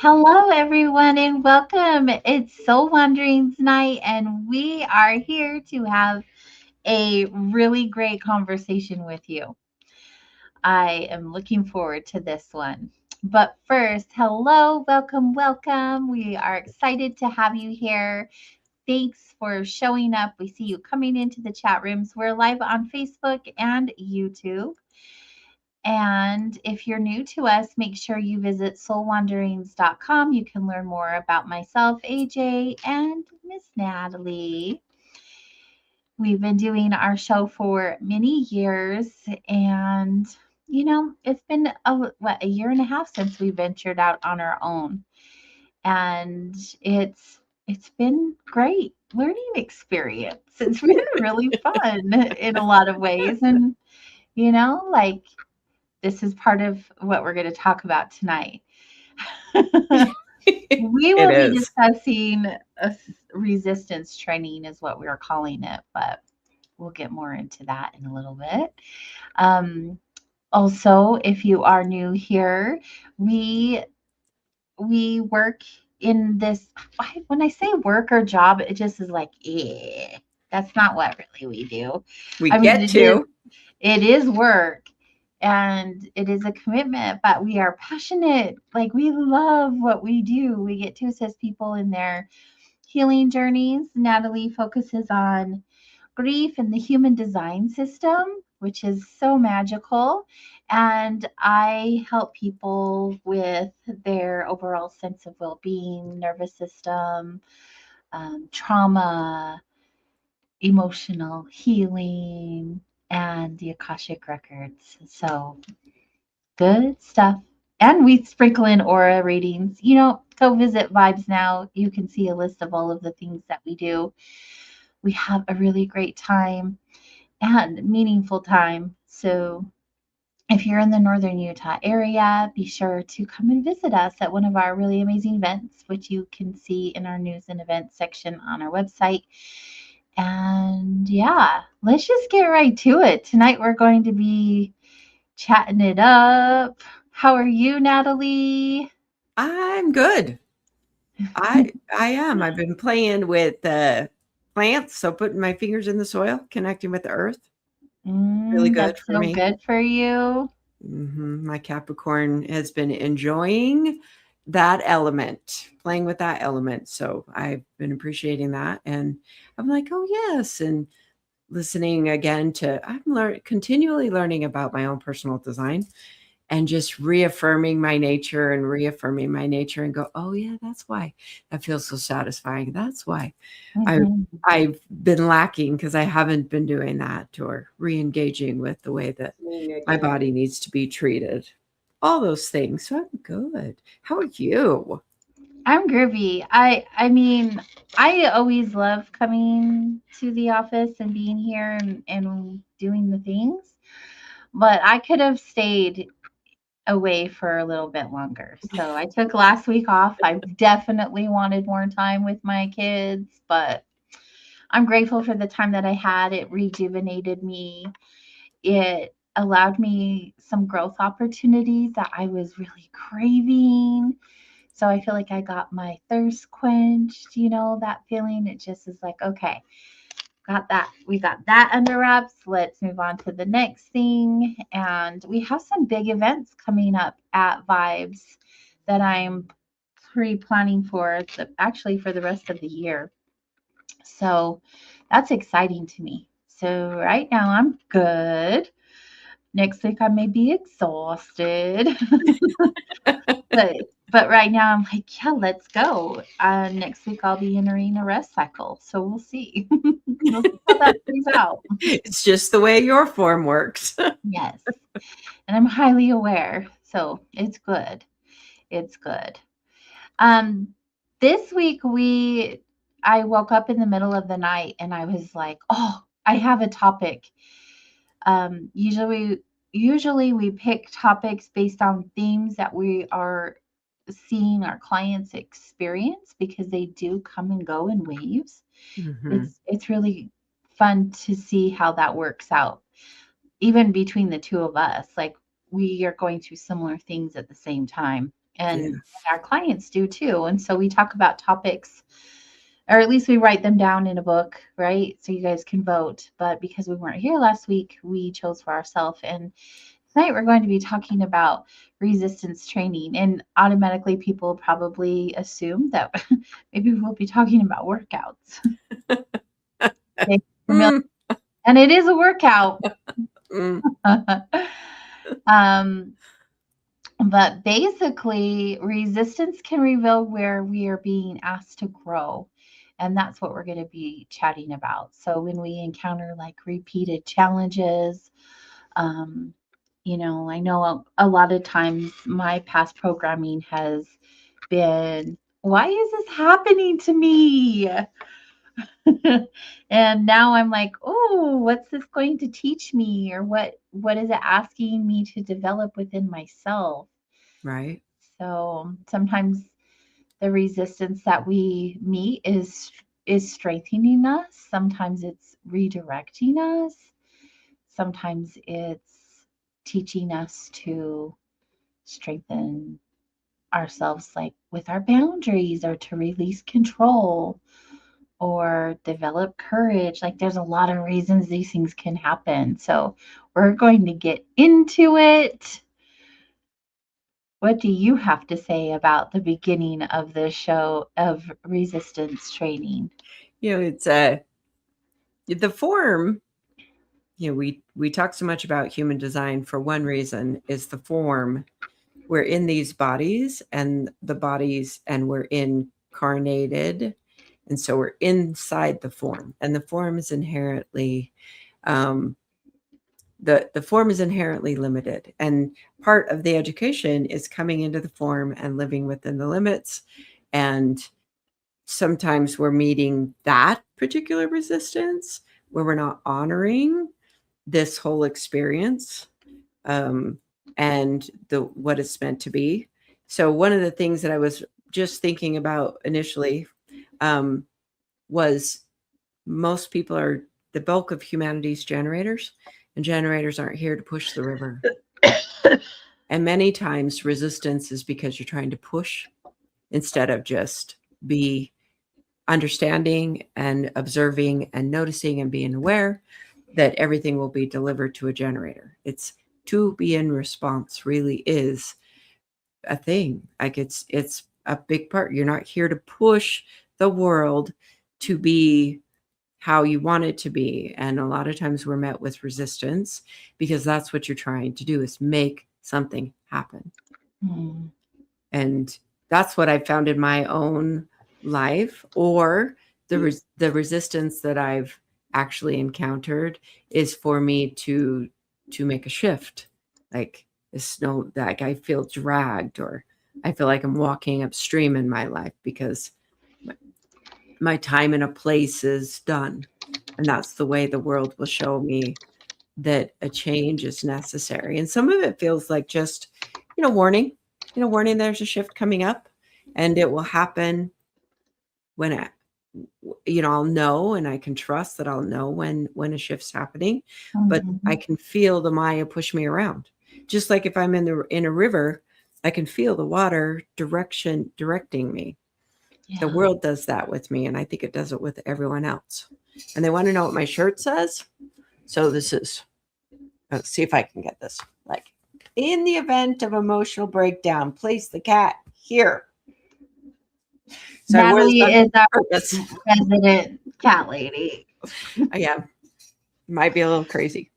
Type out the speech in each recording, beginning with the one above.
Hello, everyone, and welcome. It's Soul Wanderings night, and we are here to have a really great conversation with you. I am looking forward to this one. But first, hello, welcome, welcome. We are excited to have you here. Thanks for showing up. We see you coming into the chat rooms. We're live on Facebook and YouTube. And if you're new to us, make sure you visit soulwanderings.com. You can learn more about myself, AJ, and Miss Natalie. We've been doing our show for many years, and it's been a year and a half since we ventured out on our own, and it's been great learning experience. It's been really fun in a lot of ways, and like this is part of what we're going to talk about tonight. We It will be is. discussing resistance training, is what we're calling it, but we'll get more into that in a little bit. Um, Also, if you are new here, we work in this. When I say work or job, it just is like, that's not what really we do. We I mean, get to. it is work and it is a commitment, but we are passionate. Like we love what we do. We get to assist people in their healing journeys. Natalie focuses on grief and the human design system, which is so magical. And I help people with their overall sense of well being, nervous system, trauma, emotional healing, and the Akashic Records. So good stuff. And we sprinkle in aura readings. Go visit Vibes Now. You can see a list of all of the things that we do. We have a really great time and meaningful time. So if you're in the northern Utah area, be sure to come and visit us at one of our really amazing events, which you can see in our news and events section on our website. And yeah, let's just get right to it. Tonight we're going to be chatting it up. How are you, Natalie? I'm good. I am. I've been playing with the plants, so putting my fingers in the soil, connecting with the earth. Really good That's for so me. good for you. My Capricorn has been enjoying that element, playing with that element. So I've been appreciating that, and I'm like, oh yes, and listening again to. Continually learning about my own personal design and just reaffirming my nature and reaffirming my nature and go, oh yeah, that's why that feels so satisfying. That's why I Mhm. I've been lacking because I haven't been doing that or re-engaging with the way that my body needs to be treated. All those things. So I'm good. How are you? I'm groovy. I mean, I always love coming to the office and being here and doing the things, but I could have stayed away for a little bit longer. So I took last week off. I definitely wanted more time with my kids, but I'm grateful for the time that I had. It rejuvenated me. It allowed me some growth opportunities that I was really craving. So I feel like I got my thirst quenched, that feeling. It just is like, okay, got that. We got that under wraps. Let's move on to the next thing. And we have some big events coming up at Vibes that I'm pre-planning for actually for the rest of the year. So that's exciting to me. So right now I'm good. Next week I may be exhausted. but but right now I'm like, yeah, let's go. Next week I'll be entering a rest cycle. So we'll see. We'll see how that plays out. It's just the way your form works. Yes. And I'm highly aware. So it's good. It's good. Um, this week I woke up in the middle of the night and I was like, oh, I have a topic. Usually we pick topics based on themes that we are seeing our clients experience because they do come and go in waves. Mhm. It's really fun to see how that works out, even between the two of us. Like we are going through similar things at the same time. and Yeah. our clients do too. And so we talk about topics, or at least we write them down in a book, right? So you guys can vote. But because we weren't here last week, we chose for ourselves. And tonight we're going to be talking about resistance training. And automatically, people probably assume that maybe we'll be talking about workouts. Okay, familiar. Mm, And it is a workout. mm, um, but basically, resistance can reveal where we are being asked to grow. And that's what we're going to be chatting about. So, when we encounter like repeated challenges, um, I know a lot of times my past programming has been, why is this happening to me? And now I'm like, oh, what's this going to teach me? Or what is it asking me to develop within myself? right. So sometimes the resistance that we meet is strengthening us. Sometimes it's redirecting us. Sometimes it's teaching us to strengthen ourselves, like with our boundaries, or to release control or develop courage. Like there's a lot of reasons these things can happen. So we're going to get into it. What do you have to say about the beginning of the show of resistance training? It's the form. We talk so much about human design for one reason, is the form. We're in these bodies, and we're incarnated, and so we're inside the form, and the form is inherently um, the form is inherently limited, and part of the education is coming into the form and living within the limits. And sometimes we're meeting that particular resistance where we're not honoring this whole experience, and what it's meant to be. So one of the things that I was just thinking about initially, was most people are the bulk of humanity's generators, and generators aren't here to push the river. And many times resistance is because you're trying to push instead of just be understanding and observing and noticing and being aware that everything will be delivered to a generator. It's to be in response really is a thing. Like it's a big part. You're not here to push the world to be how you want it to be. And a lot of times we're met with resistance because that's what you're trying to do, is make something happen. Hmm. And that's what I found in my own life, or the resistance that I've actually encountered is for me to make a shift. Like it's no, like I feel dragged, or I feel like I'm walking upstream in my life because my time in a place is done. And that's the way the world will show me that a change is necessary. And some of it feels like just, warning, warning there's a shift coming up, and it will happen when I'll know, and I can trust that I'll know when a shift's happening. But I can feel the Maya push me around. Just like if I'm in a river, I can feel the water directing me. Yeah. The world does that with me, and I think it does it with everyone else. And they want to know what my shirt says. So this is, let's see if I can get this. Like, in the event of emotional breakdown, place the cat here. So Natalie is our purpose. resident cat lady. Yeah, might be a little crazy.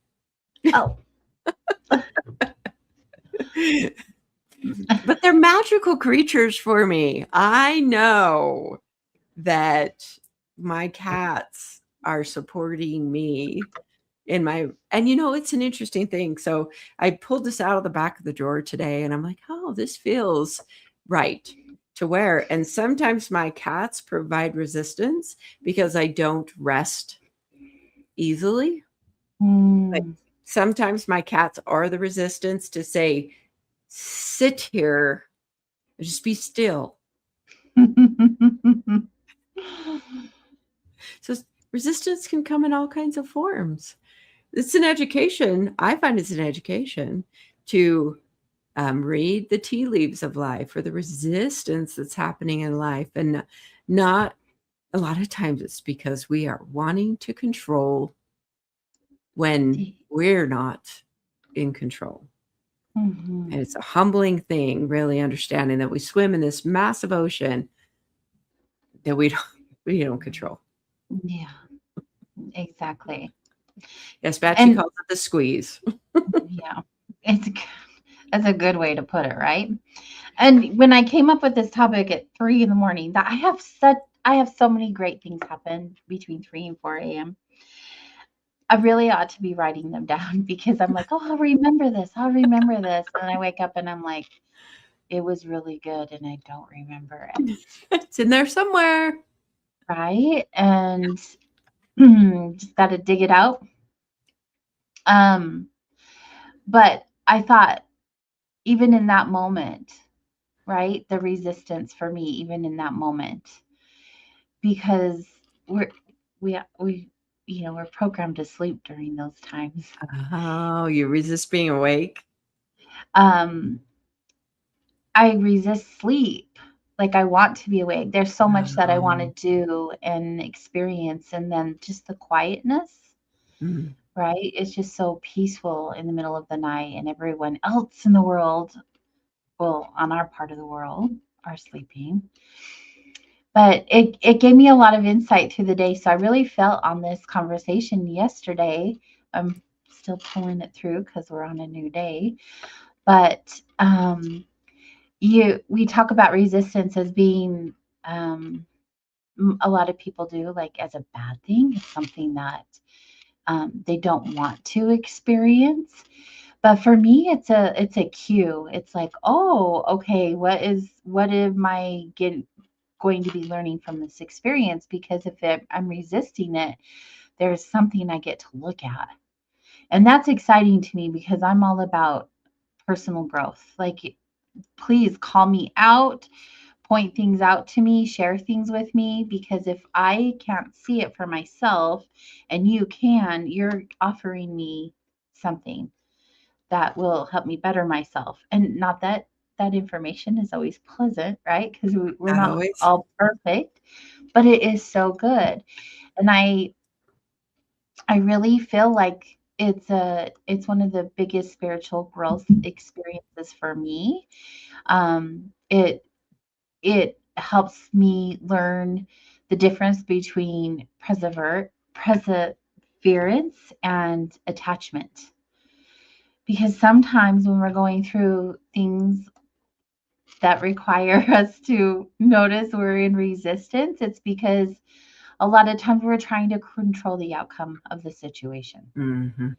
Oh. But they're magical creatures for me. I know that my cats are supporting me in my, and it's an interesting thing. So I pulled this out of the back of the drawer today, and I'm like, oh, this feels right to wear. And sometimes my cats provide resistance because I don't rest easily. But sometimes my cats are the resistance to say, sit here, just be still. So resistance can come in all kinds of forms. It's an education. I find it's an education to read the tea leaves of life or the resistance that's happening in life. And not a lot of times it's because we are wanting to control when we're not in control. Mm-hmm. And it's a humbling thing, really understanding that we swim in this massive ocean that we don't control. Yeah, exactly. Yes, Betsy And calls it the squeeze. yeah, that's a good way to put it, right? And when I came up with this topic at 3 in the morning, that I have so many great things happen between 3 and 4 a.m. I really ought to be writing them down because I'm like, oh, I'll remember this. I'll remember this. And I wake up and I'm like, it was really good and I don't remember it. It's in there somewhere. Right. And just got to dig it out. Um, but I thought, even in that moment, right, the resistance for me, even in that moment, because we're, we, we're programmed to sleep during those times. Oh, you resist being awake? Um, I resist sleep. Like I want to be awake. There's so much that I want to Oh. do and experience. And then just the quietness, Mm. right? It's just so peaceful in the middle of the night, and everyone else in the world, well, on our part of the world, are sleeping. But it gave me a lot of insight through the day. So I really felt on this conversation yesterday. I'm still pulling it through because we're on a new day. But we talk about resistance as being a lot of people do like as a bad thing. It's something that they don't want to experience. But for me, it's a cue. It's like, oh, okay, what am I going to be learning from this experience? Because I'm resisting it, there's something I get to look at, and that's exciting to me because I'm all about personal growth. Like, please call me out, point things out to me, share things with me, because if I can't see it for myself and you can, you're offering me something that will help me better myself. And not that that information is always pleasant, right? Because we're Not not always. all perfect, but it is so good. And I really feel like it's one of the biggest spiritual growth experiences for me. It helps me learn the difference between perseverance and attachment. Because sometimes when we're going through things that require us to notice we're in resistance, it's because a lot of times we're trying to control the outcome of the situation. Mm-hmm.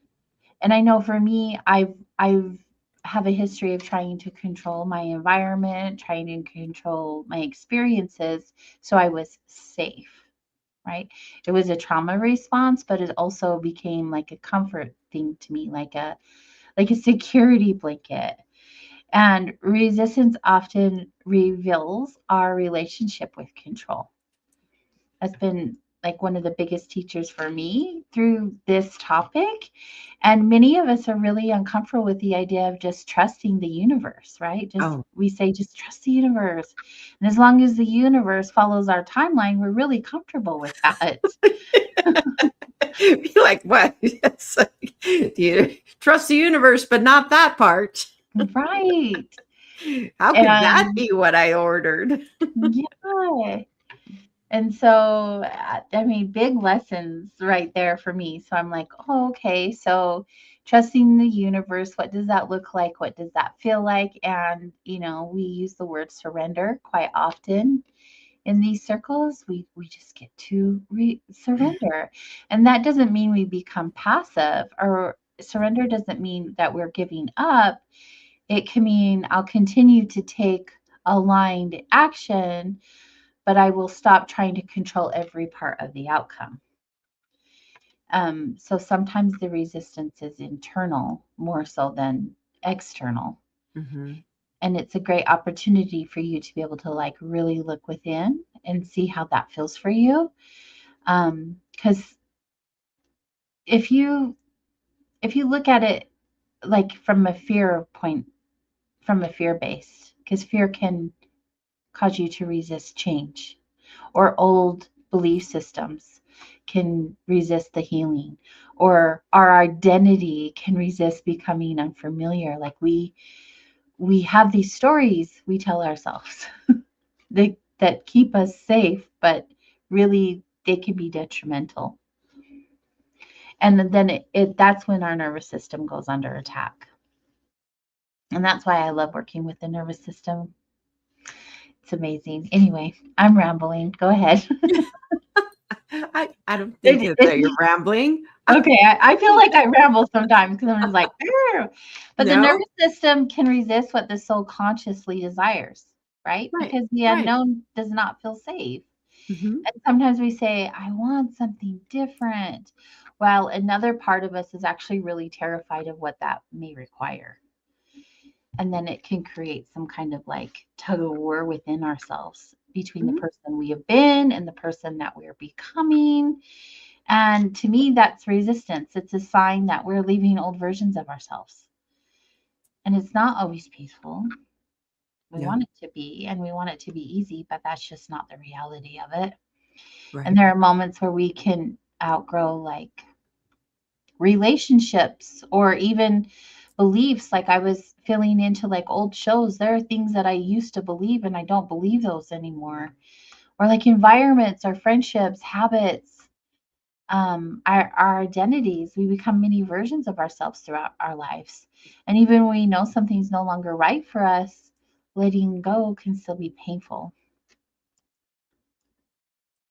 And I know for me, I've have a history of trying to control my environment, trying to control my experiences so I was safe, right? It was a trauma response, but it also became like a comfort thing to me, like a security blanket. And resistance often reveals our relationship with control. Has been like one of the biggest teachers for me through this topic. And many of us are really uncomfortable with the idea of just trusting the universe, right? Just Oh. we say just trust the universe. And as long as the universe follows our timeline, we're really comfortable with that. Be like, what? Yes. You trust the universe, but not that part. Right. How could that And be what I ordered? yeah. And so, I mean, big lessons right there for me. So I'm like, oh, okay. So trusting the universe, what does that look like? What does that feel like? And, we use the word surrender quite often in these circles. We just get to surrender. And that doesn't mean we become passive, or surrender doesn't mean that we're giving up. It can mean I'll continue to take aligned action, but I will stop trying to control every part of the outcome. So sometimes the resistance is internal more so than external. Mm-hmm. And it's a great opportunity for you to be able to like really look within and see how that feels for you. Because if you look at it like from a fear point from a fear base, because fear can cause you to resist change, or old belief systems can resist the healing, or our identity can resist becoming unfamiliar. Like we have these stories we tell ourselves that keep us safe, but really they can be detrimental. And then that's when our nervous system goes under attack. And that's why I love working with the nervous system. It's amazing. Anyway, I'm rambling. Go ahead. I don't think that you're rambling. Okay, I feel like I ramble sometimes because I'm just like, "Arr." But the No? nervous system can resist what the soul consciously desires, right? Right. Because the Right. unknown does not feel safe. Mhm. And sometimes we say, I want something different. While another part of us is actually really terrified of what that may require. And then it can create some kind of like tug of war within ourselves between the Mhm. person we have been and the person that we're becoming. And to me, that's resistance. It's a sign that we're leaving old versions of ourselves. And it's not always peaceful. We No. want it to be, and we want it to be easy, but that's just not the reality of it. And Right. there are moments where we can outgrow like relationships or even beliefs. Like I was feeling into like old shows. There are things that I used to believe and I don't believe those anymore. Or like environments or friendships, habits, our identities. We become many versions of ourselves throughout our lives. And even when we know something's no longer right for us, letting go can still be painful.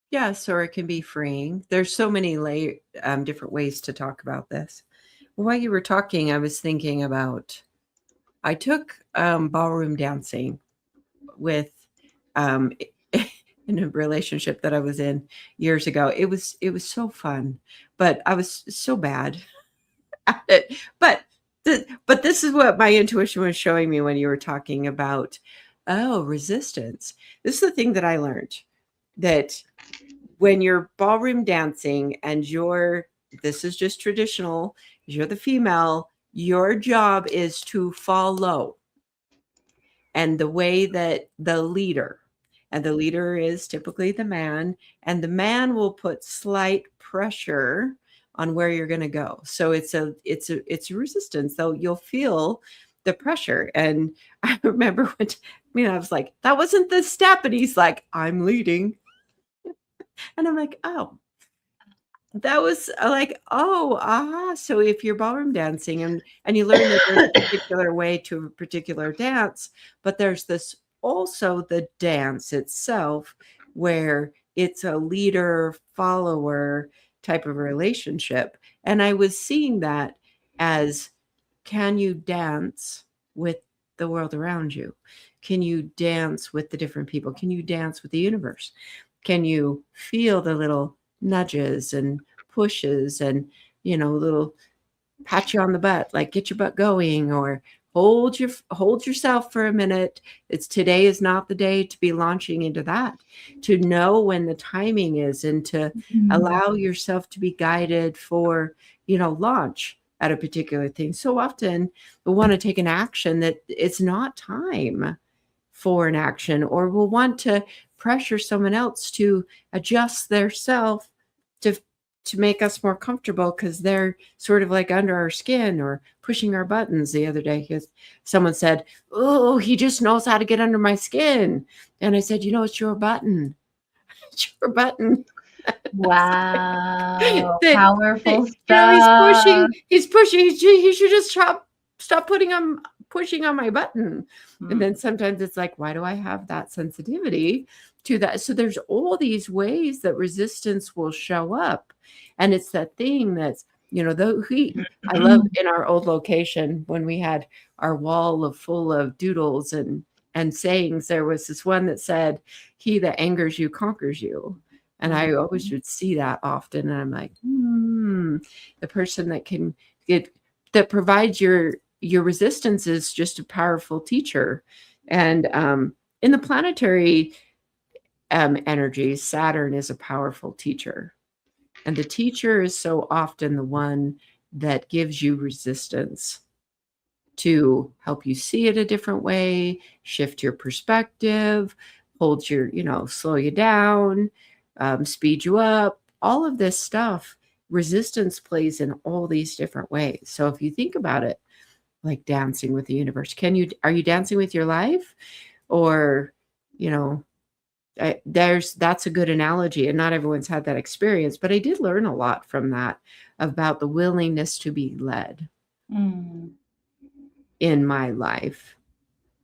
Yes, or it can be freeing. There's so many different ways to talk about this. While you were talking, I was thinking about I took ballroom dancing with um, in a relationship that I was in years ago. It was so fun, but I was so bad at it. But this is what my intuition was showing me when you were talking about resistance. This is the thing that I learned, that when you're ballroom dancing and this is just traditional, you're the female, your job is to follow. And the way that the leader is typically the man, and the man will put slight pressure on where you're going to go. So it's a resistance. So you'll feel the pressure. And I remember I was like, that wasn't the step. And he's like, I'm leading. And I'm like, oh, that was like, oh, ah. So if you're ballroom dancing and you learn that there's a particular way to a particular dance, but there's this also the dance itself where it's a leader follower type of relationship. And I was seeing that as, can you dance with the world around you? Can you dance with the different people? Can you dance with the universe? Can you feel the little nudges and pushes and, little pat you on the butt, like get your butt going, or hold yourself for a minute. Today is not the day to be launching into that, to know when the timing is and to Mhm. allow yourself to be guided for, launch at a particular thing. So often we want to take an action that it's not time for an action, or will want to pressure someone else to adjust their self to to make us more comfortable because they're sort of like under our skin or pushing our buttons. The other day, because someone said, "Oh, he just knows how to get under my skin," and I said, "It's your button. It's your button." Wow, that, powerful he's pushing, stuff. he should just stop pushing on my button. And Mm. then sometimes it's like, why do I have that sensitivity to that? So there's all these ways that resistance will show up. And it's that thing that's, I love in our old location when we had our wall full of doodles and sayings, there was this one that said, he that angers you conquers you. And I always would see that often. And I'm like, the person that can get, that provides your resistance is just a powerful teacher. And in the planetary energies, Saturn is a powerful teacher. And the teacher is so often the one that gives you resistance. to help you see it a different way, shift your perspective, hold your, slow you down, speed you up, all of this stuff. Resistance plays in all these different ways. So if you think about it, like dancing with the universe, are you dancing with your life? Or, you know, that's a good analogy, and not everyone's had that experience, but I did learn a lot from that about the willingness to be led in my life.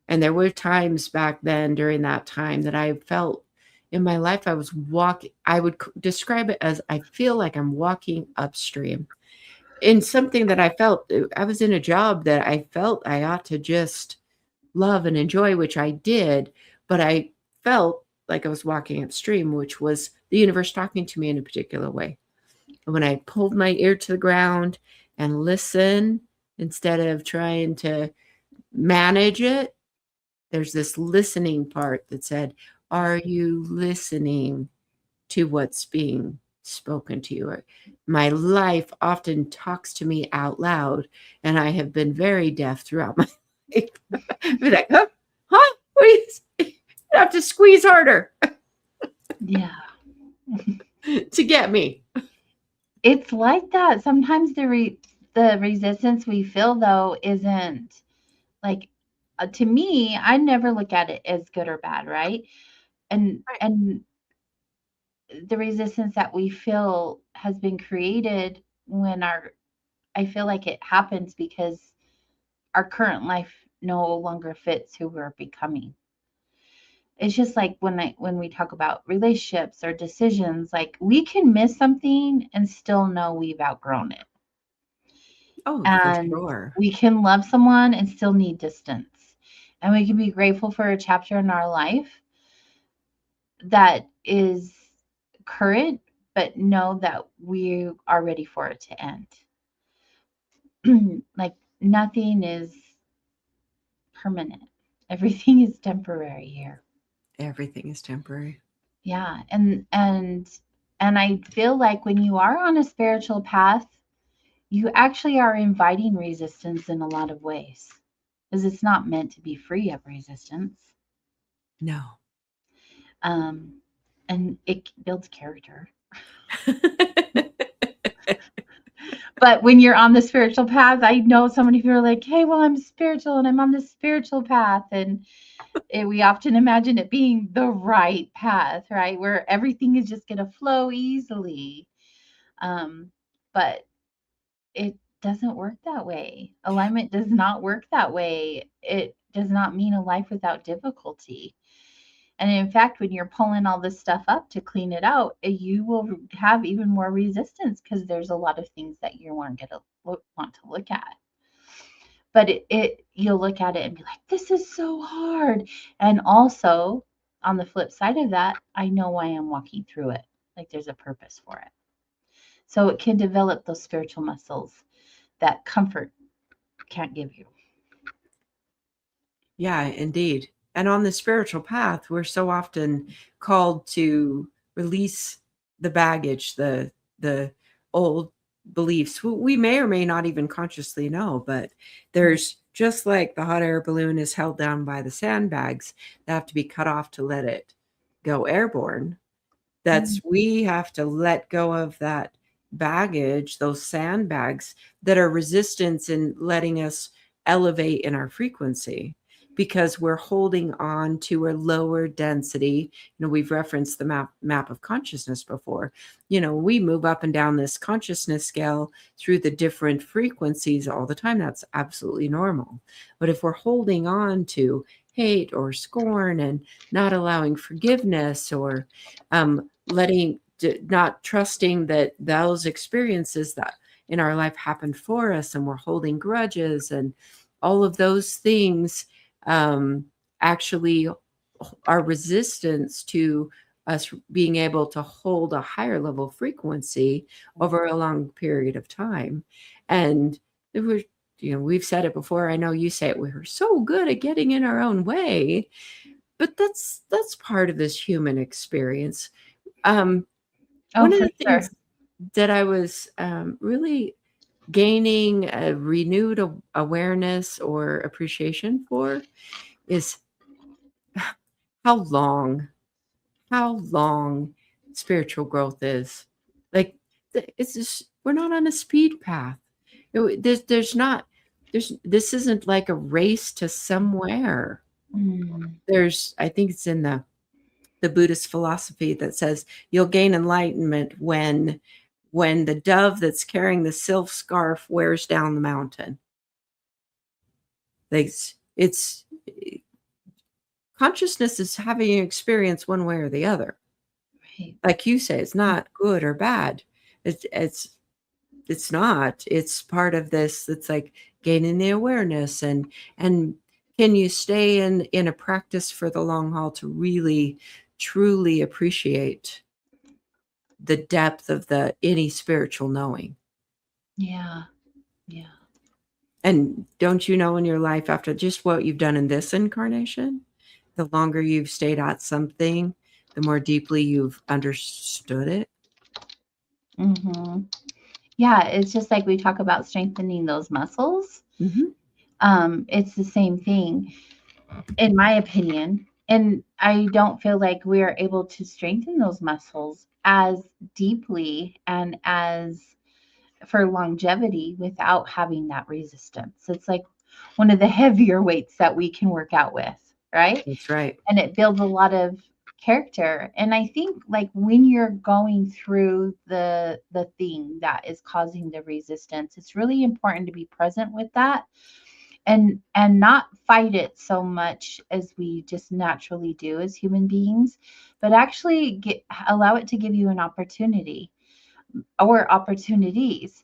And there were times back then during that time that I felt in my life I would describe it as I feel like I'm walking upstream in something that I felt. I was in a job that I felt I ought to just love and enjoy, which I did, but I felt like I was walking upstream, which was the universe talking to me in a particular way. And when I pulled my ear to the ground and listen instead of trying to manage it, there's this listening part that said, are you listening to what's being spoken to you? My life often talks to me out loud, and I have been very deaf throughout my life. Be like, huh? Please, you have to squeeze harder. Yeah. To get me. It's like that. Sometimes the resistance we feel though isn't like to me, I never look at it as good or bad, right? And the resistance that we feel has been created when I feel like it happens because our current life no longer fits who we're becoming. It's just like when we talk about relationships or decisions, like we can miss something and still know we've outgrown it. Oh, for And sure. we can love someone and still need distance. And we can be grateful for a chapter in our life that is current, but know that we are ready for it to end. Like nothing is permanent. Everything is temporary here. Everything is temporary. Yeah, and I feel like when you are on a spiritual path, you actually are inviting resistance in a lot of ways because it's not meant to be free of resistance. No. Um, and it builds character. But when you're on the spiritual path, I know so many people are like, hey, well, I'm spiritual and I'm on this spiritual path. And we often imagine it being the right path, right? Where everything is just going to flow easily. But it doesn't work that way. Alignment does not work that way. It does not mean a life without difficulty. And in fact, when you're pulling all this stuff up to clean it out, you will have even more resistance because there's a lot of things that you aren't going to want to look at. But you'll look at it and be like, this is so hard. And also, on the flip side of that, I know why I'm walking through it. Like there's a purpose for it. So it can develop those spiritual muscles that comfort can't give you. Yeah, indeed. And on the spiritual path, we're so often called to release the baggage, the old beliefs. We may or may not even consciously know, but there's just like the hot air balloon is held down by the sandbags that have to be cut off to let it go airborne. We have to let go of that baggage, those sandbags that are resistance in letting us elevate in our frequency, because we're holding on to a lower density. We've referenced the map of consciousness before. We move up and down this consciousness scale through the different frequencies all the time. That's absolutely normal. But if we're holding on to hate or scorn and not allowing forgiveness, or not trusting that those experiences that in our life happened for us, and we're holding grudges and all of those things, actually are resistance to us being able to hold a higher level frequency over a long period of time. And we've said it before. I know you say it. We're so good at getting in our own way, but that's part of this human experience. One of the things that I was really gaining a renewed awareness or appreciation for is how long spiritual growth is. Like it's just, we're not on a speed path. There's not, this isn't like a race to somewhere. Mm. There's, I think it's in the Buddhist philosophy that says you'll gain enlightenment when the dove that's carrying the silk scarf wears down the mountain. Like it's consciousness is having an experience one way or the other. Right. Like you say, it's not good or bad. It's not. It's part of this. It's like gaining the awareness and can you stay in a practice for the long haul to really truly appreciate the depth of any spiritual knowing? Yeah. Yeah. And don't you know in your life, after just what you've done in this incarnation, the longer you've stayed at something, the more deeply you've understood it. Mm-hmm. Yeah, it's just like we talk about strengthening those muscles. Mm-hmm. It's the same thing, in my opinion. And I don't feel like we are able to strengthen those muscles as deeply and as for longevity without having that resistance. It's like one of the heavier weights that we can work out with, right? That's right. And it builds a lot of character. And I think like when you're going through the thing that is causing the resistance, it's really important to be present with that and not fight it so much as we just naturally do as human beings, but actually allow it to give you an opportunity or opportunities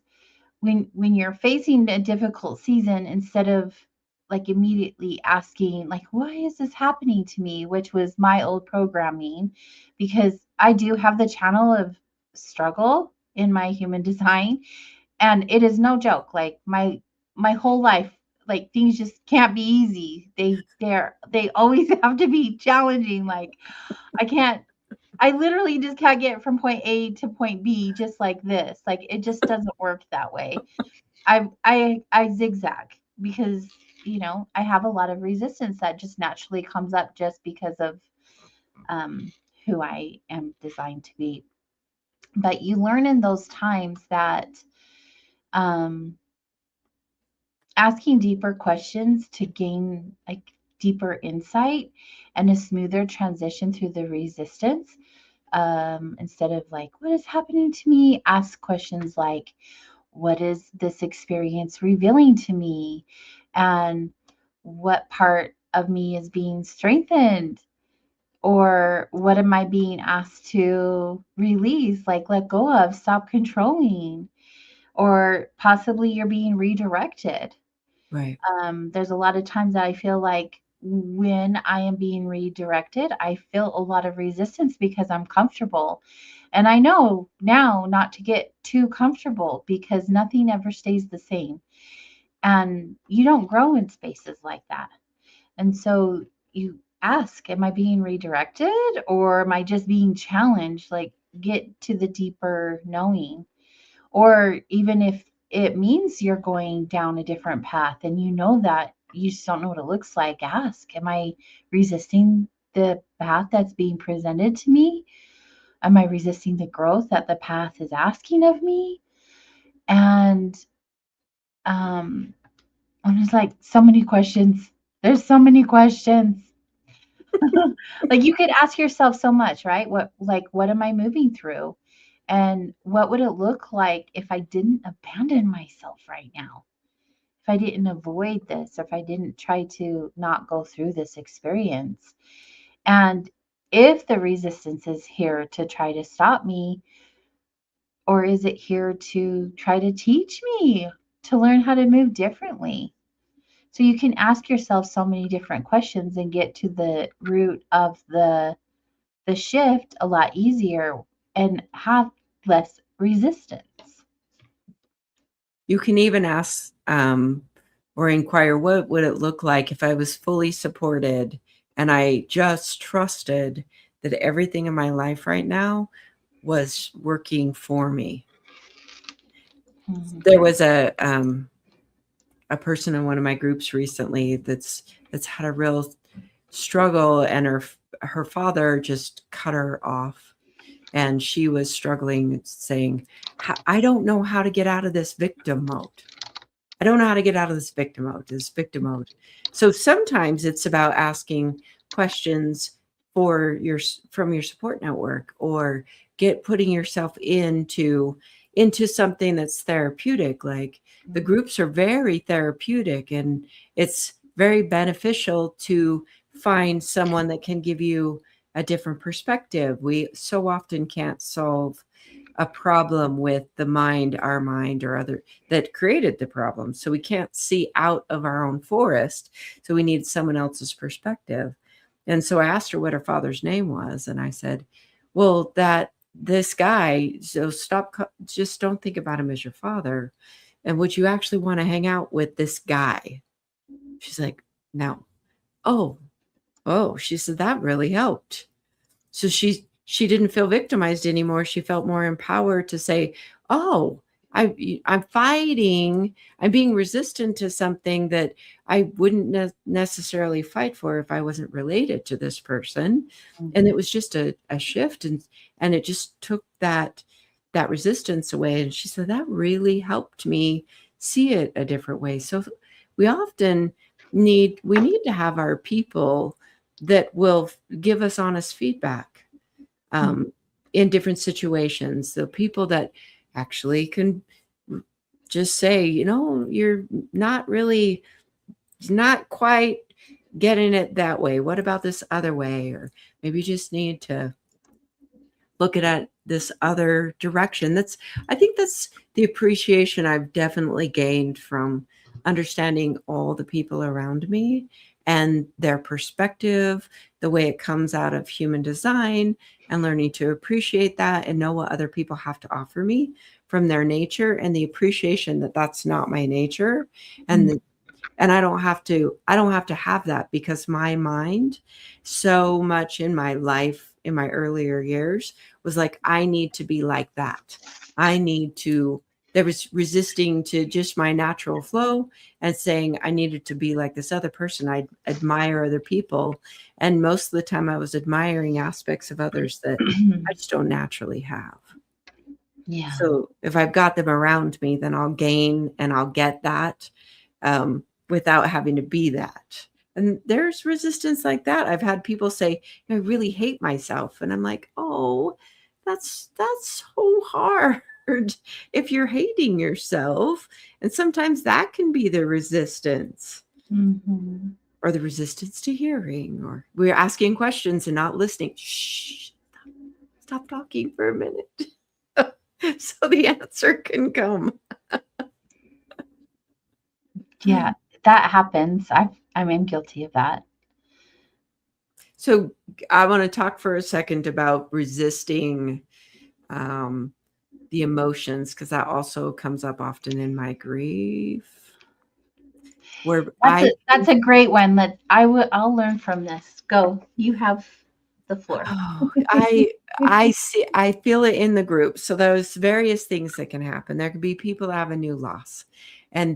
when you're facing a difficult season, instead of like immediately asking like why is this happening to me, which was my old programming, because I do have the channel of struggle in my human design, and it is no joke. Like my whole life, like things just can't be easy. They always have to be challenging. Like I can't, I literally just can't get from point A to point B just like this. Like it just doesn't work that way. I zigzag because I have a lot of resistance that just naturally comes up just because of um, who I am designed to be. But you learn in those times that um, asking deeper questions to gain like deeper insight and a smoother transition through the resistance, instead of like what is happening to me, ask questions like what is this experience revealing to me, and what part of me is being strengthened, or what am I being asked to release, like let go of, stop controlling, or possibly you're being redirected. Right. There's a lot of times that I feel like when I am being redirected, I feel a lot of resistance because I'm comfortable. And I know now not to get too comfortable because nothing ever stays the same. And you don't grow in spaces like that. And so you ask, am I being redirected or am I just being challenged? Like, get to the deeper knowing. Or even if it means you're going down a different path and you know that you just don't know what it looks like, ask, am I resisting the path that's being presented to me? Am I resisting the growth that the path is asking of me? And um and it's like so many questions. There's so many questions. Like you could ask yourself so much, right? What am I moving through? And what would it look like if I didn't abandon myself right now? If I didn't avoid this, or if I didn't try to not go through this experience? And if the resistance is here to try to stop me, or is it here to try to teach me to learn how to move differently? So you can ask yourself so many different questions and get to the root of the shift a lot easier and have less resistance. You can even ask or inquire, what would it look like if I was fully supported and I just trusted that everything in my life right now was working for me? There was a person in one of my groups recently that's had a real struggle, and her father just cut her off, and she was struggling, saying, I don't know how to get out of this victim mode. I don't know how to get out of this victim mode. So sometimes it's about asking questions from your support network, or putting yourself into something that's therapeutic. Like, the groups are very therapeutic, and it's very beneficial to find someone that can give you a different perspective. We so often can't solve a problem with our mind, or other that created the problem. So we can't see out of our own forest. So we need someone else's perspective. And so I asked her what her father's name was. And I said, well, this guy, so just don't think about him as your father. And would you actually want to hang out with this guy? She's like, no. Oh, she said, that really helped. So she didn't feel victimized anymore. She felt more empowered to say, oh, I'm fighting. I'm being resistant to something that I wouldn't necessarily fight for if I wasn't related to this person. Mm-hmm. And it was just a shift, and it just took that resistance away. And she said, that really helped me see it a different way. So we often need to have our people that will give us honest feedback in different situations. The people that actually can just say, you're not quite getting it that way. What about this other way? Or maybe you just need to look at this other direction. I think that's the appreciation I've definitely gained from understanding all the people around me and their perspective, the way it comes out of human design, and learning to appreciate that and know what other people have to offer me from their nature, and the appreciation that that's not my nature. And I don't have to have that, because my mind, so much in my life, in my earlier years, was like, I need to be like that. There was resisting to just my natural flow, and saying I needed to be like this other person. I admire other people. And most of the time I was admiring aspects of others that I just don't naturally have. Yeah. So if I've got them around me, then I'll gain and I'll get that without having to be that. And there's resistance like that. I've had people say, I really hate myself. And I'm like, oh, that's so hard if you're hating yourself. And sometimes that can be the resistance, or the resistance to hearing, or we're asking questions and not listening. Shh, stop talking for a minute so the answer can come. Yeah, that happens. I'm guilty of that. So I want to talk for a second about resisting the emotions, because that also comes up often in my grief. That's a great one. I'll learn from this. Go. You have the floor. Oh, I feel it in the group. So there's various things that can happen. There could be people that have a new loss, and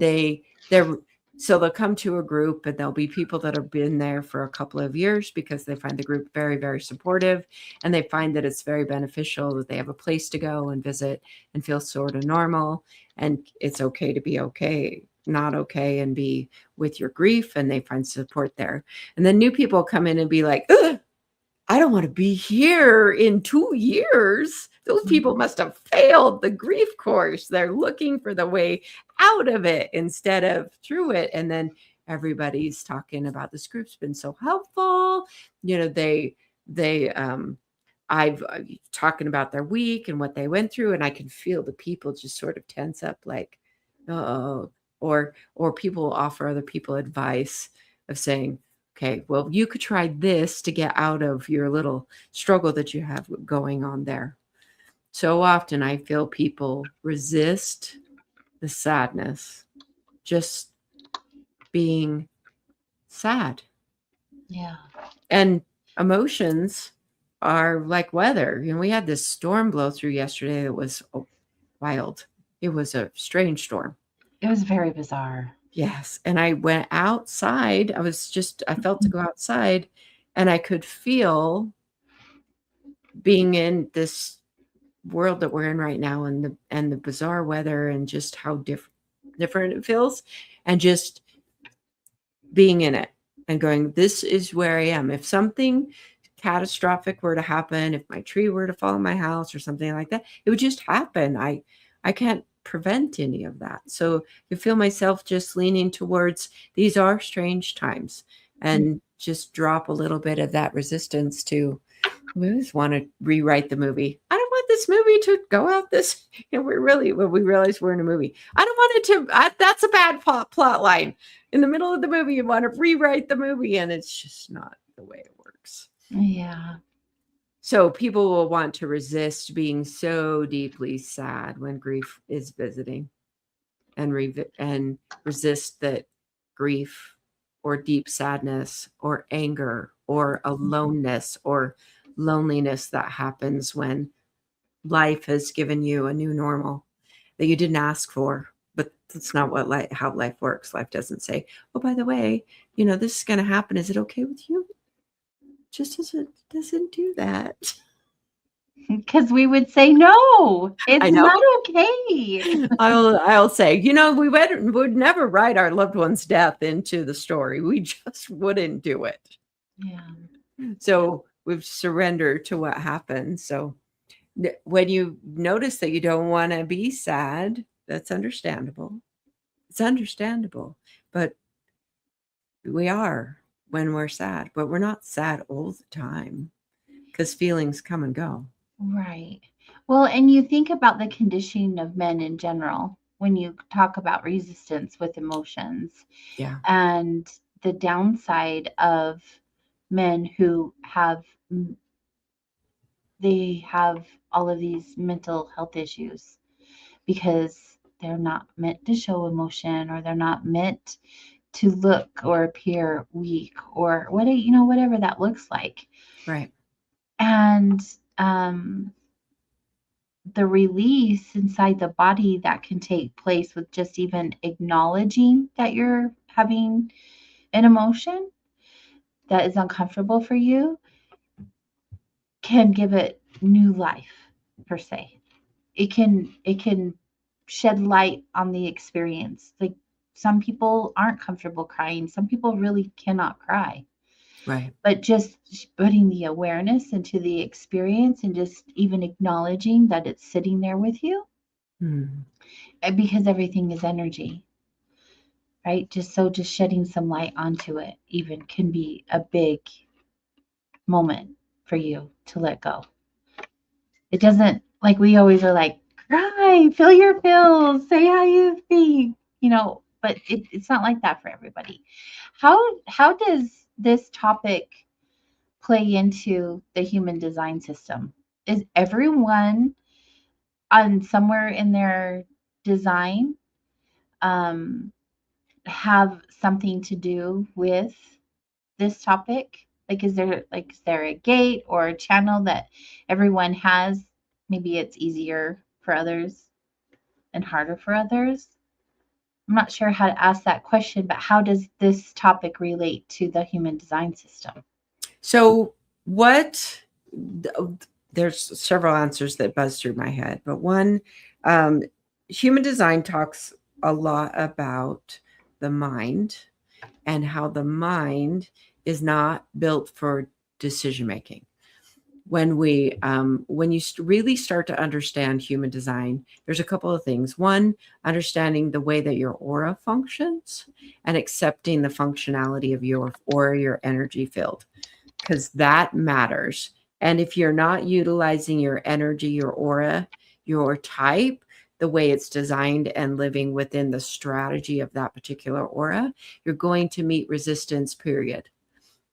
so they'll come to a group, and there'll be people that have been there for a couple of years because they find the group very, very supportive, and they find that it's very beneficial, that they have a place to go and visit and feel sort of normal, and it's okay to be not okay, and be with your grief, and they find support there. And then new people come in and be like, ugh, I don't want to be here in 2 years. Those people must have failed the grief course. They're looking for the way out of it instead of through it. And then everybody's talking about this group's been so helpful. I've talking about their week and what they went through, and I can feel the people just sort of tense up, like, oh, or people offer other people advice of saying, okay, well, you could try this to get out of your little struggle that you have going on there. So often I feel people resist the sadness, just being sad. Yeah. And emotions are like weather. We had this storm blow through yesterday that was wild. It was a strange storm. It was very bizarre. Yes. And I went outside. I felt to go outside, and I could feel being in this world that we're in right now, and the bizarre weather, and just how different it feels, and just being in it and going, this is where I am. If something catastrophic were to happen, if my tree were to fall in my house or something like that, it would just happen. I can't prevent any of that. So I feel myself just leaning towards, these are strange times, and just drop a little bit of that resistance to, we always want to rewrite the movie. I don't want this movie to go out this, when we realize we're in a movie. I don't want it to, that's a bad plot line. In the middle of the movie, you want to rewrite the movie, and it's just not the way it works. Yeah. So people will want to resist being so deeply sad when grief is visiting, and resist that grief or deep sadness or anger or aloneness or loneliness that happens when life has given you a new normal that you didn't ask for. But that's not how life works. Life doesn't say, oh, by the way, this is going to happen. Is it okay with you? Just doesn't do that. Because we would say, no, it's I know. not okay. I'll say, we would never write our loved one's death into the story. We just wouldn't do it. Yeah. So we've surrendered to what happened. So when you notice that you don't want to be sad, that's understandable. It's understandable. But we are when we're sad, but we're not sad all the time, because feelings come and go. Right. Well, and you think about the conditioning of men in general when you talk about resistance with emotions. Yeah. And the downside of men who have all of these mental health issues because they're not meant to show emotion, or they're not meant to look or appear weak, or whatever that looks like. Right. And the release inside the body that can take place with just even acknowledging that you're having an emotion that is uncomfortable for you can give it new life, per se. It can shed light on the experience. Like, some people aren't comfortable crying. Some people really cannot cry. Right. But just putting the awareness into the experience, and just even acknowledging that it's sitting there with you, because everything is energy, right? Just shedding some light onto it even can be a big moment for you to let go. It doesn't, like, we always are like, cry, feel your feels, say how you think, but it's not like that for everybody. How does this topic play into the human design system? Is everyone on somewhere in their design have something to do with this topic? Like, is there a gate or a channel that everyone has? Maybe it's easier for others and harder for others. I'm not sure how to ask that question, but how does this topic relate to the human design system? So there's several answers that buzz through my head, but one, human design talks a lot about the mind, and how the mind is not built for decision making. When you really start to understand human design, there's a couple of things. One, understanding the way that your aura functions, and accepting the functionality of your aura, your energy field, because that matters. And if you're not utilizing your energy, your aura, your type, the way it's designed, and living within the strategy of that particular aura, you're going to meet resistance, period.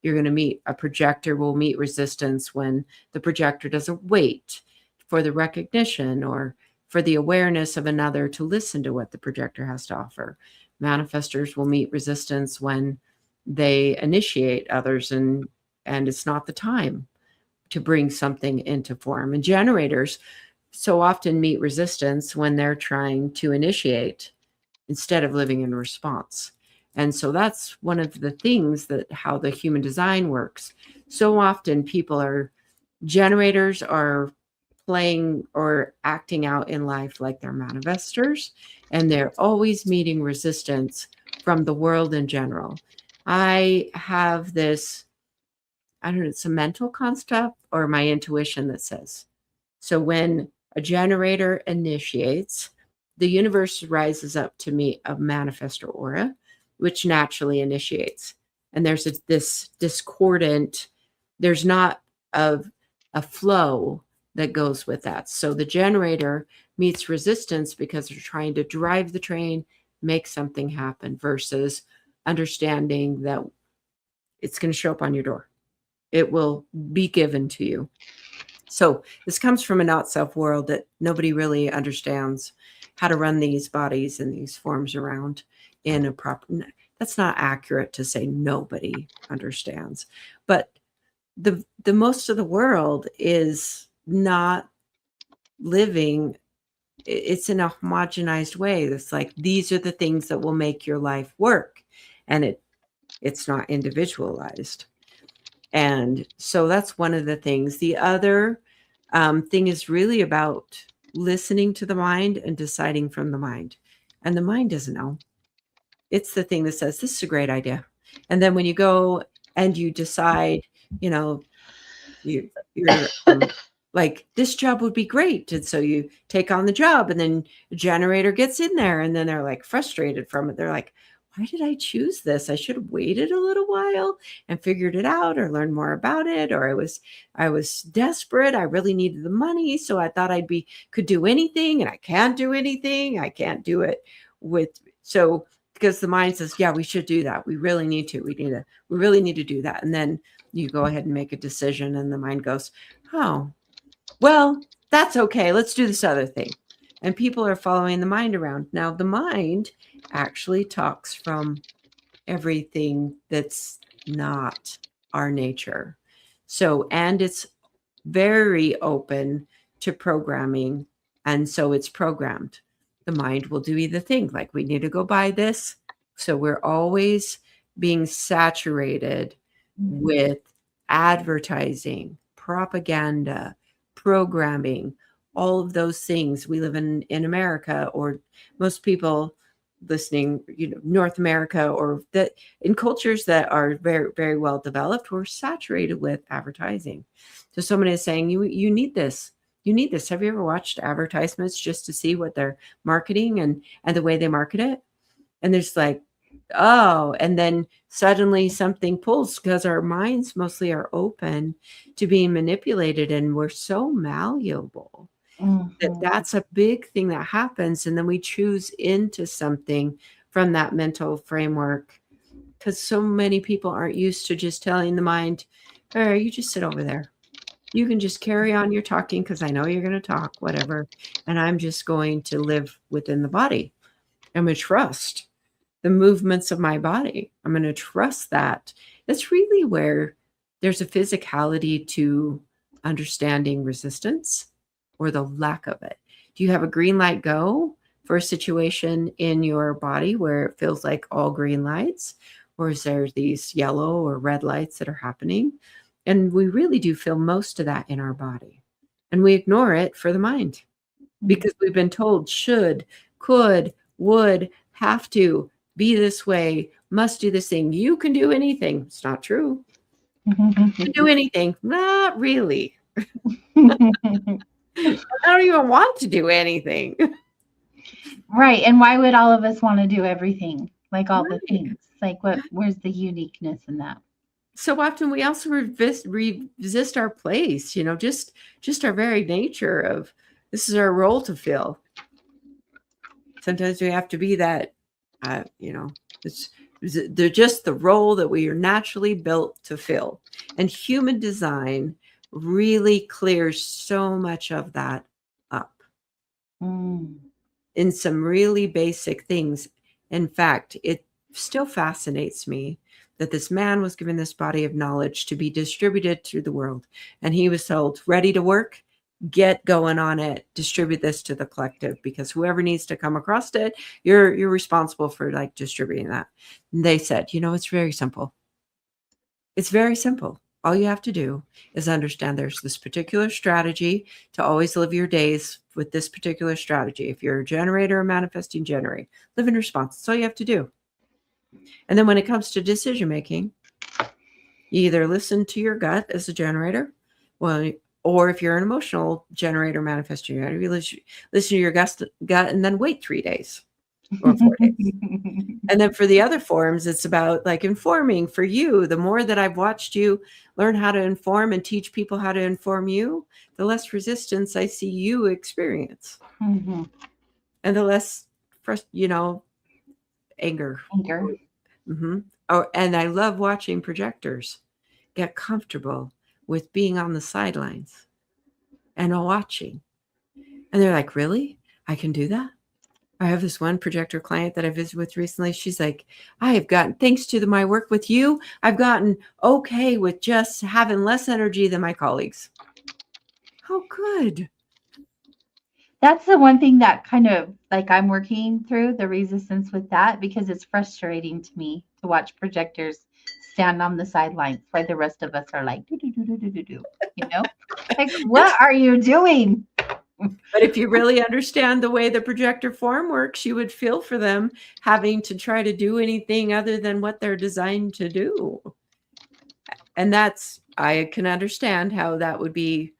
You're going to meet, a projector will meet resistance when the projector doesn't wait for the recognition or for the awareness of another to listen to what the projector has to offer. Manifestors will meet resistance when they initiate others, and it's not the time to bring something into form. And generators so often meet resistance when they're trying to initiate instead of living in response. And so that's one of the things that how the human design works. So often generators are playing or acting out in life like they're manifestors, and they're always meeting resistance from the world in general. I have this, I don't know, it's a mental construct or my intuition that says, so when a generator initiates, the universe rises up to meet a manifestor aura, which naturally initiates. And there's this discordant, there's not a flow that goes with that. So the generator meets resistance because they're trying to drive the train, make something happen, versus understanding that it's going to show up on your door. It will be given to you. So this comes from a not self world that nobody really understands how to run these bodies and these forms around in a proper. That's not accurate to say nobody understands, but the most of the world is not living. It's in a homogenized way. That's like, these are the things that will make your life work, and it's not individualized. And so that's one of the things. The other thing is really about listening to the mind and deciding from the mind. And the mind doesn't know. It's the thing that says, this is a great idea. And then when you go and you decide, you're like, this job would be great. And so you take on the job, and then a generator gets in there, and then they're like frustrated from it. They're like, why did I choose this? I should have waited a little while and figured it out, or learned more about it. Or I was desperate. I really needed the money. So I thought could do anything, and I can't do anything. I can't do it because the mind says, yeah, we should do that. We really need to. We really need to do that. And then you go ahead and make a decision, and the mind goes, oh, well, that's okay. Let's do this other thing. And people are following the mind around. Now, the mind actually talks from everything that's not our nature. So, and it's very open to programming. And so it's programmed. The mind will do either thing, like, we need to go buy this. So we're always being saturated with advertising, propaganda, programming, all of those things. We live in America, or most people listening, North America, or that in cultures that are very, very well developed, we're saturated with advertising. So someone is saying, you need this. You need this. Have you ever watched advertisements just to see what they're marketing and the way they market it? And there's like, oh, and then suddenly something pulls, because our minds mostly are open to being manipulated, and we're so malleable. That's a big thing that happens. And then we choose into something from that mental framework, because so many people aren't used to just telling the mind, all right, you just sit over there. You can just carry on your talking, because I know you're going to talk, whatever. And I'm just going to live within the body. I'm going to trust the movements of my body. I'm going to trust that. That's really where there's a physicality to understanding resistance, or the lack of it. Do you have a green light go for a situation in your body where it feels like all green lights? Or is there these yellow or red lights that are happening? And we really do feel most of that in our body. And we ignore it for the mind, because we've been told should, could, would, have to, be this way, must do this thing. You can do anything. It's not true. You can do anything. Not really. I don't even want to do anything. Right. And why would all of us want to do everything? Like all the things? Like, where's the uniqueness in that? So often we also resist our place, just our very nature of, this is our role to fill. Sometimes we have to be that, they're just the role that we are naturally built to fill. And human design really clears so much of that up in some really basic things. In fact, it still fascinates me that this man was given this body of knowledge to be distributed through the world. And he was told, ready to work, get going on it, distribute this to the collective, because whoever needs to come across it, you're responsible for like distributing that. And they said, it's very simple. It's very simple. All you have to do is understand there's this particular strategy to always live your days with this particular strategy. If you're a generator or manifesting generator, live in response. That's all you have to do. And then when it comes to decision making, you either listen to your gut as a generator, or if you're an emotional generator, manifesting generator, you listen to your gut and then wait 3 days or 4 days. And then for the other forms, it's about like informing. For you, the more that I've watched you learn how to inform and teach people how to inform you, the less resistance I see you experience. Mm-hmm. And the less, anger. Mm-hmm. Oh, and I love watching projectors get comfortable with being on the sidelines and watching. And they're like, really? I can do that? I have this one projector client that I visited with recently. She's like, I have gotten, thanks to my work with you, I've gotten okay with just having less energy than my colleagues. How good. That's the one thing that kind of like I'm working through the resistance with that, because it's frustrating to me to watch projectors stand on the sidelines while the rest of us are like, do, do, do, do, do, do, do, like, what are you doing? But if you really understand the way the projector form works, you would feel for them having to try to do anything other than what they're designed to do. And I can understand how that would be.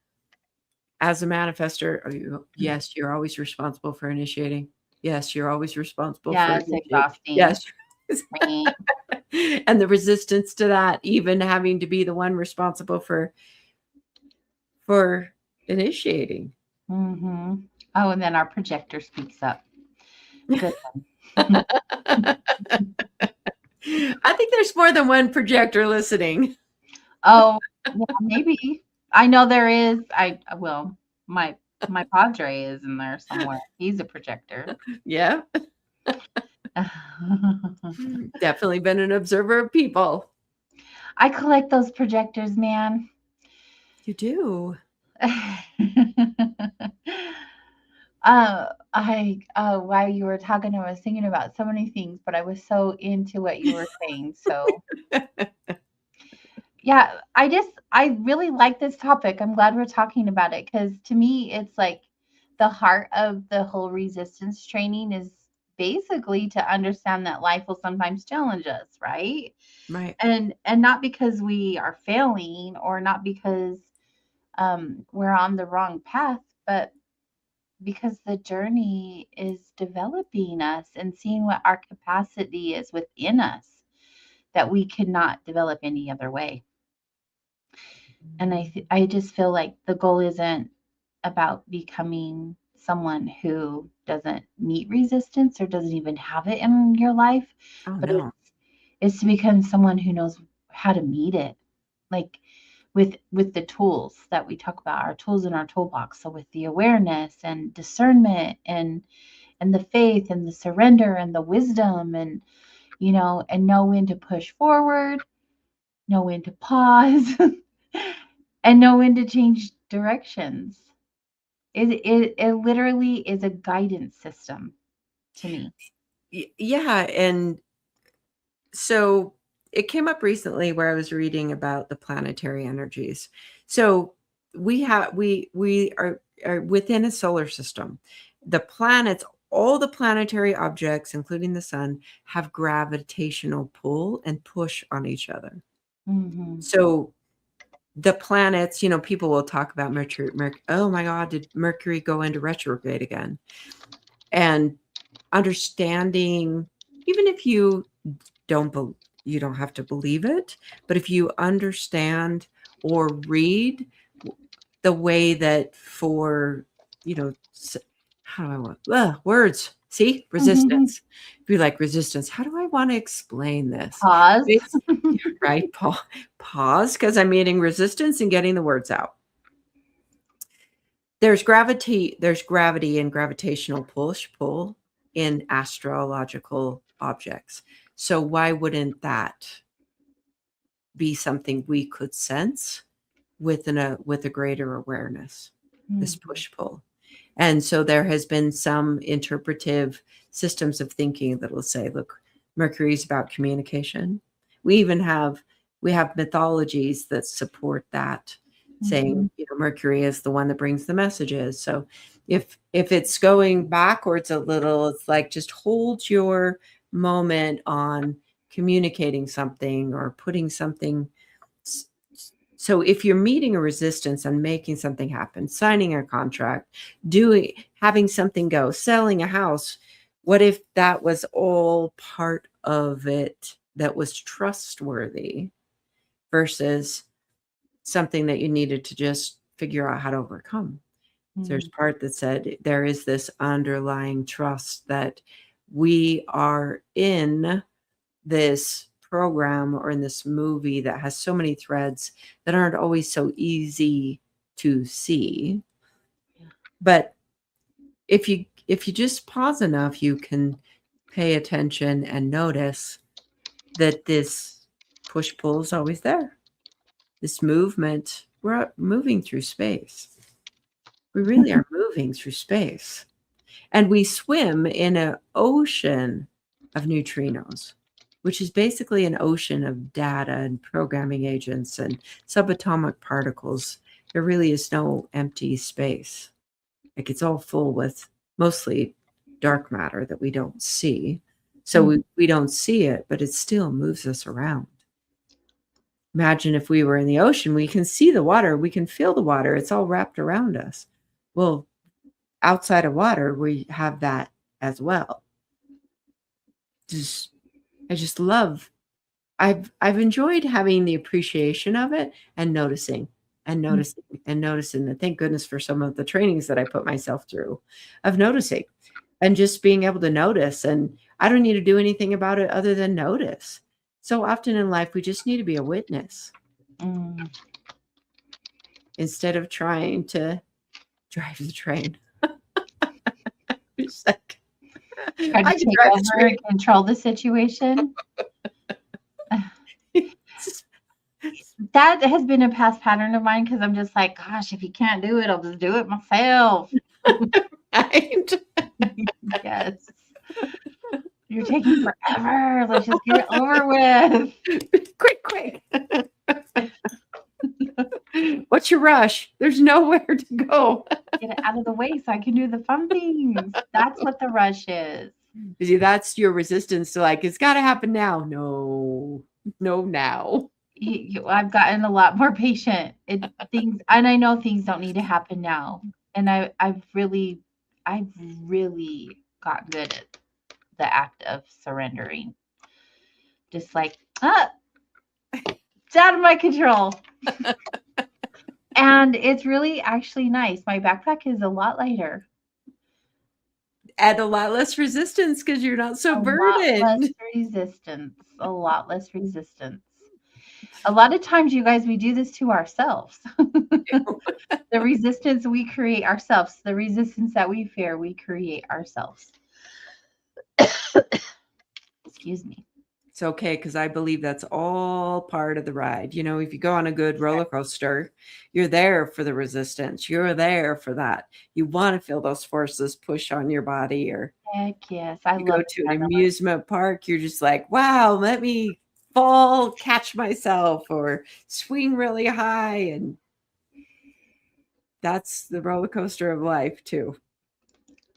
As a manifester, yes, you're always responsible for initiating. Yes, you're always responsible for it's exhausting. Yes. And the resistance to that, even having to be the one responsible for initiating. Mm-hmm. Oh, and then our projector speaks up. Good one. I think there's more than one projector listening. Oh, yeah, maybe. I know there is. My padre is in there somewhere. He's a projector. Yeah. Definitely been an observer of people. I collect those projectors, man. You do. While you were talking, I was thinking about so many things, but I was so into what you were saying. So yeah, I really like this topic. I'm glad we're talking about it, because to me, it's like the heart of the whole resistance training is basically to understand that life will sometimes challenge us, right? Right. And not because we are failing, or not because we're on the wrong path, but because the journey is developing us and seeing what our capacity is within us that we could not develop any other way. And I just feel like the goal isn't about becoming someone who doesn't meet resistance or doesn't even have it in your life, but no. it's to become someone who knows how to meet it, like with the tools that we talk about, our tools in our toolbox. So with the awareness and discernment and the faith and the surrender and the wisdom, and and know when to push forward, know when to pause, and know when to change directions. It literally is a guidance system to me. Yeah, and so it came up recently where I was reading about the planetary energies. So we are within a solar system. The planets, all the planetary objects, including the sun, have gravitational pull and push on each other. Mm-hmm. So the planets, people will talk about Mercury. Oh my God, did Mercury go into retrograde again? And understanding, even if you you don't have to believe it, but if you understand or read the way that how do I want words? See, resistance. Be like, resistance. How do I want to explain this? Pause. Right. Pause, because I'm meeting resistance and getting the words out. There's gravity and gravitational pull in astrological objects. So why wouldn't that be something we could sense with a greater awareness? this push-pull. And so there has been some interpretive systems of thinking that will say, look, Mercury is about communication. We have mythologies that support that, saying, Mercury is the one that brings the messages. So if it's going backwards a little, it's like just hold your moment on communicating something or putting something. So if you're meeting a resistance and making something happen, signing a contract, having something go, selling a house, what if that was all part of it that was trustworthy versus something that you needed to just figure out how to overcome? There's part that said there is this underlying trust that we are in this program or in this movie that has so many threads that aren't always so easy to see. But if you just pause enough, you can pay attention and notice that this push-pull is always there. This movement, we're moving through space. We really are moving through space. And we swim in an ocean of neutrinos, which is basically an ocean of data and programming agents and subatomic particles. There really is no empty space. Like, it's all full with mostly dark matter that we don't see. So we don't see it, but it still moves us around. Imagine if we were in the ocean, we can see the water, we can feel the water, it's all wrapped around us. Well, outside of water, we have that as well. I just love, I've enjoyed having the appreciation of it and noticing and noticing and noticing. And thank goodness for some of the trainings that I put myself through of noticing and just being able to notice. And I don't need to do anything about it other than notice. So often in life, we just need to be a witness instead of trying to drive the train. It's like, Try to take over and control the situation. That has been a past pattern of mine because I'm just like, gosh, if you can't do it, I'll just do it myself. Right? Yes. You're taking forever. Let's just get it over with. Quick. What's your rush? There's nowhere to go. Get it out of the way so I can do the fun things. That's what the rush is. See, that's your resistance to, like, it's got to happen now. No, now. I've gotten a lot more patient. And I know things don't need to happen now. And I've really gotten good at the act of surrendering. Just like, it's out of my control. And it's really actually nice. My backpack is a lot lighter. And a lot less resistance because you're not so burdened. A lot less resistance. A lot of times, you guys, we do this to ourselves. The resistance we create ourselves. The resistance that we fear, we create ourselves. Excuse me. It's okay, because I believe that's all part of the ride. If you go on a good roller coaster, you're there for the resistance. You're there for that. You want to feel those forces push on your body. Or heck yes, you go to an amusement park, you're just like, wow, let me fall, catch myself, or swing really high. And that's the roller coaster of life too.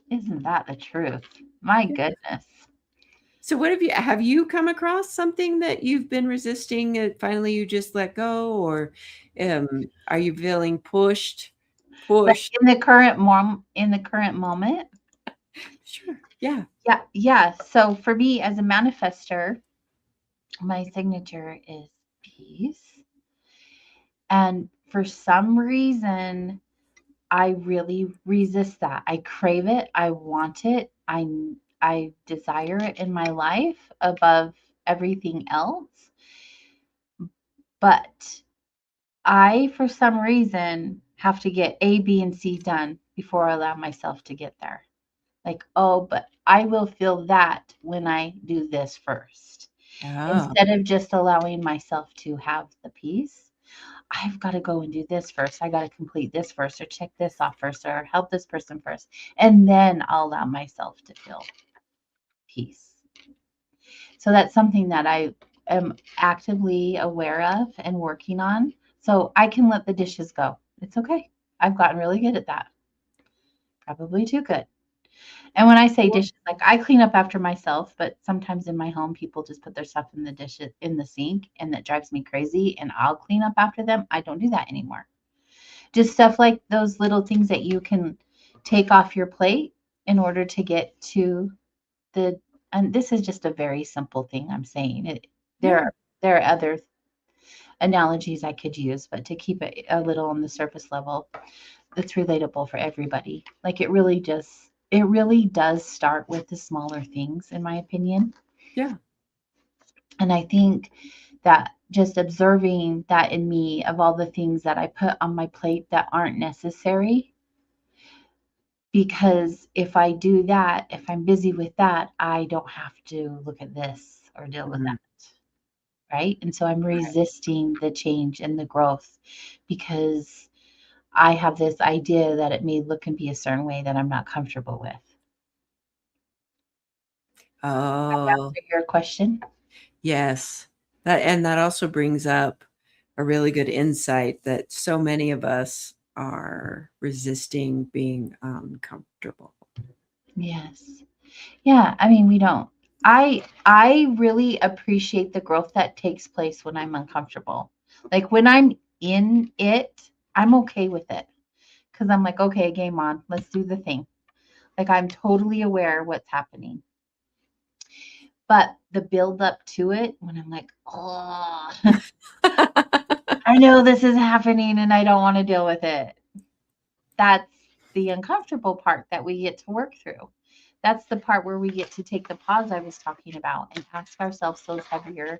Isn't that the truth? My goodness. So what have you come across something that you've been resisting and finally you just let go, or are you feeling pushed? Like in the current moment? Sure. Yeah. Yeah. So for me as a manifester, my signature is peace. And for some reason, I really resist that. I crave it. I want it. I desire it in my life above everything else. But I, for some reason, have to get A, B, and C done before I allow myself to get there. Like, but I will feel that when I do this first. Instead of just allowing myself to have the peace, I've got to go and do this first. I got to complete this first, or check this off first, or help this person first. And then I'll allow myself to feel peace. So that's something that I am actively aware of and working on. So I can let the dishes go. It's okay. I've gotten really good at that. Probably too good. And when I say dishes, like I clean up after myself, but sometimes in my home, people just put their stuff in the dishes in the sink, and that drives me crazy. And I'll clean up after them. I don't do that anymore. Just stuff like those little things that you can take off your plate in order to get to the. And this is just a very simple thing I'm saying. There Yeah. are there are other analogies I could use, but to keep it a little on the surface level, that's relatable for everybody. Like it really does start with the smaller things, in my opinion. Yeah. And I think that just observing that in me of all the things that I put on my plate that aren't necessary, because if I do that, if I'm busy with that, I don't have to look at this or deal with Mhm. that. Right. And so I'm Right. resisting the change and the growth because I have this idea that it may look and be a certain way that I'm not comfortable with. Oh, Answer your question. yes. That also brings up a really good insight that so many of us are resisting being uncomfortable. Yes. Yeah, I mean, we don't. I really appreciate the growth that takes place when I'm uncomfortable. Like when I'm in it, I'm okay with it because I'm like, okay, game on. Let's do the thing. Like I'm totally aware what's happening. But the build up to it, when I'm like, oh, I know this is happening and I don't want to deal with it. That's the uncomfortable part that we get to work through. That's the part where we get to take the pause I was talking about and ask ourselves those heavier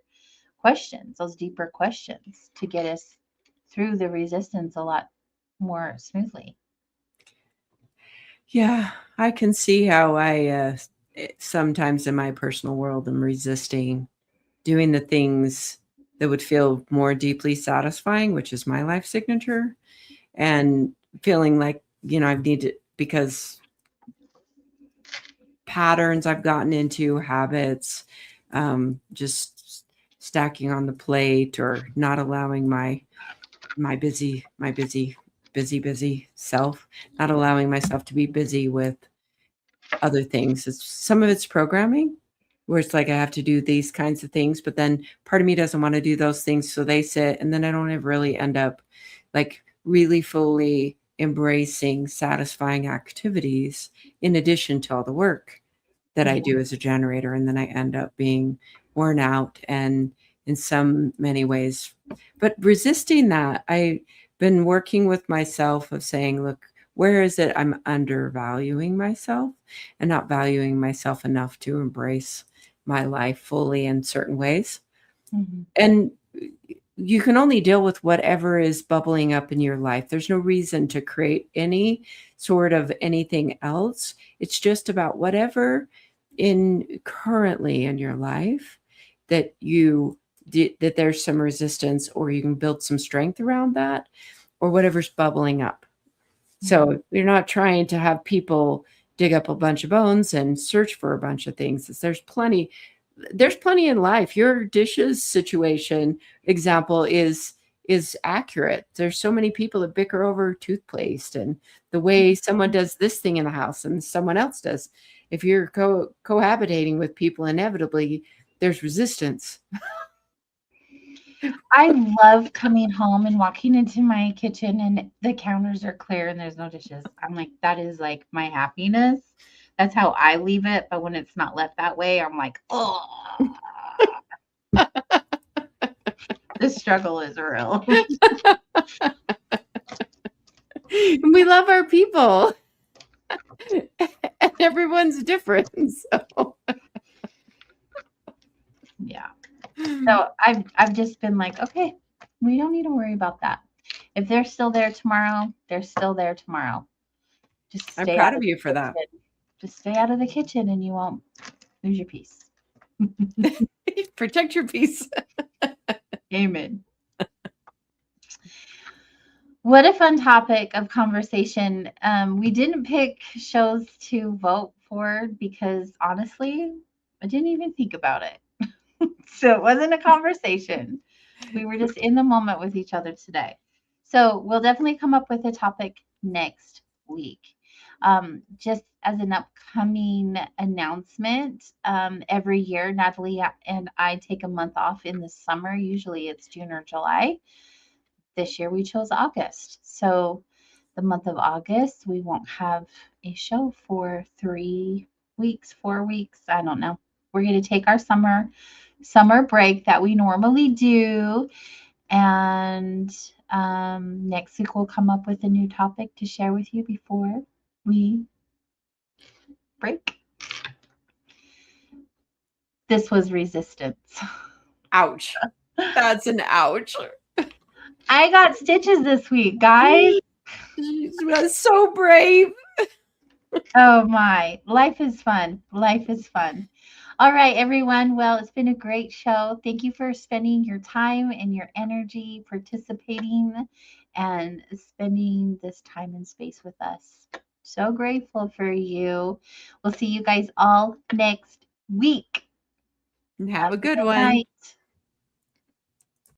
questions, those deeper questions to get us through the resistance a lot more smoothly. Yeah, I can see how sometimes in my personal world am resisting doing the things that would feel more deeply satisfying, which is my life signature, and feeling like, I need to, because patterns I've gotten into, habits, just stacking on the plate or not allowing my busy self, not allowing myself to be busy with other things. Some of it's programming where it's like I have to do these kinds of things, but then part of me doesn't want to do those things. So they sit, and then I don't ever really end up like really fully embracing satisfying activities in addition to all the work that I Yeah. do as a generator. And then I end up being worn out and in some many ways. But resisting that, I've been working with myself of saying, look, where is it I'm undervaluing myself and not valuing myself enough to embrace my life fully in certain ways? Mhm. And you can only deal with whatever is bubbling up in your life. There's no reason to create any sort of anything else. It's just about whatever in currently in your life that that there's some resistance, or you can build some strength around that, or whatever's bubbling up. Mhm. So you're not trying to have people dig up a bunch of bones and search for a bunch of things. There's plenty in life. Your dishes situation example is accurate. There's so many people that bicker over toothpaste and the way someone does this thing in the house and someone else does. If you're cohabitating with people, inevitably there's resistance. I love coming home and walking into my kitchen and the counters are clear and there's no dishes. I'm like, that is like my happiness. That's how I leave it. But when it's not left that way, I'm like, oh, the struggle is real. We love our people. And everyone's different. So Yeah. So I've just been like, okay, we don't need to worry about that. If they're still there tomorrow, they're still there tomorrow. Just I'm stay proud out of of you for the that. kitchen. Just stay out of the kitchen and you won't lose your peace. Protect your peace. Amen. What a fun topic of conversation. We didn't pick shows to vote for because honestly, I didn't even think about it. So it wasn't a conversation. We were just in the moment with each other today. So we'll definitely come up with a topic next week. Just as an upcoming announcement, every year, Natalie and I take a month off in the summer. Usually it's June or July. This year we chose August. So the month of August, we won't have a show for 3 weeks, 4 weeks. I don't know. We're going to take our summer break that we normally do. And next week we'll come up with a new topic to share with you before we break. This was resistance. Ouch. That's an ouch. I got stitches this week, guys. That's so brave. Oh my, life is fun. Life is fun. All right, everyone. Well, it's been a great show. Thank you for spending your time and your energy participating and spending this time and space with us. So grateful for you. We'll see you guys all next week. And have a good Good one. night.